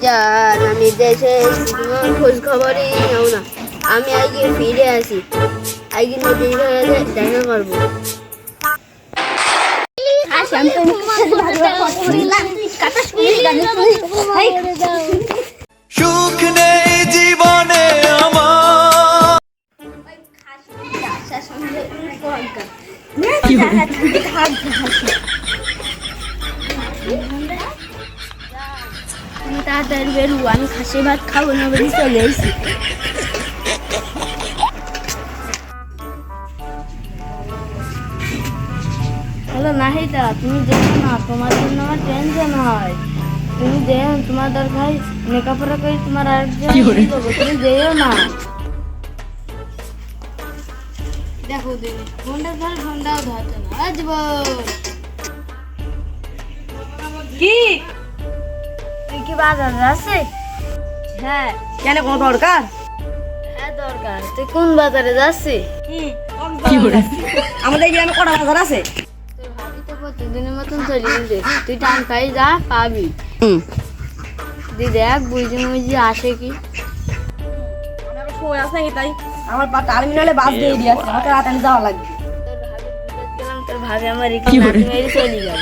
ভাইজান আমি দেশে এসেছি, তোমার খোঁজ খবরই নাও না। আমি আজকে ফিরে আসি, আজকে নদীর ঘরে দেখা করবো। সুখ নেই জীবনে আমার। তুমি তাড়াতাড়ি বেরু, আমি খাসি ভাত খাবো না বলে চলে এসেছি। হ্যালো নাহিদা, তুমি যেও না, তোমার জন্য আমার টেনশন হয়। তুমি যেও, তোমার দরকার লেখাপড়া করে তোমার আরেকজন দেবো, তুমি যেও না। দেখো দিদি ফোনটা ধর, ফোনটাও ধরছে না। আসব কি? তুই কি বাজারে আছে? হ্যাঁ, কেন কোনো দরকার? হ্যাঁ দরকার। তুই কোন বাজারে যাচ্ছিস? আমাদের গ্রামে কটা বাজার আছে? তোর ভাবি তো প্রতিদিনের মতন চলে গেছে, তুই টান খাই যা পাবি। দি দেখ বুঝি মুঝি আসে কি। আমার সময় আছে নাকি তাই? আমার টার্মিনালে বাস দিয়ে দিয়ে আছে, আমাকে রাত যাওয়া লাগবে। তোর ভাবি আমার এখানে লাথি মেরে চলে গেল।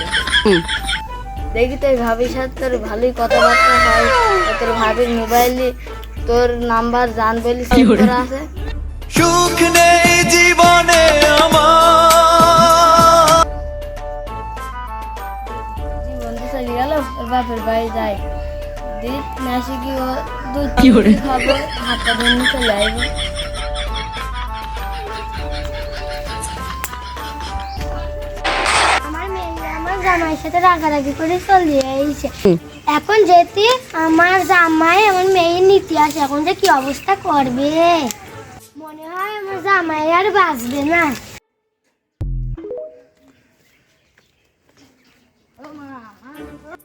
দেখি তোর ভাবির সাথে তোর ভালোই কথাবার্তা হয়। তোর ভাবির মোবাইলে তোর নাম্বার জান বলি সেভ করা আছে। সুখ নেই জীবনে আমার। বন্ধু চলে গেল, ওর বাপের বাড়ি যায়। দিত মেসে কি ও দুধ খাবো, হাতটা ধরে চলে আসবো। আমার মেয়ে আমার জামাইয়ের সাথে রাগারাগি করে চলে আইছে। এখন যেতে আমার জামাই আমার মেয়ের নীতি আছে, এখন যে কি অবস্থা করবে, মনে হয় আমার জামাই আর বাঁচবে না।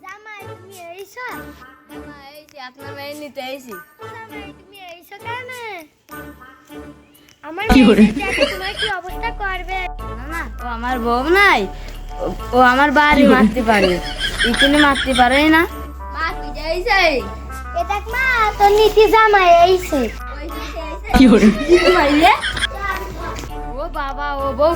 জামাই তুমি এইছো? আপনার মেয়ে নিতে আইছি। জামাই তুমি এইছো কেন? আমার মেয়ে তোমার কি অবস্থা করবে? না না, ও আমার বউ নাই, ও আমার বাড়ি মারতে পারে, এখানে মারতে পারে না। মা কি যাইছে? এ দেখ মা, তোর নীতি জামাই এইছে। ও বাবা, ও বউ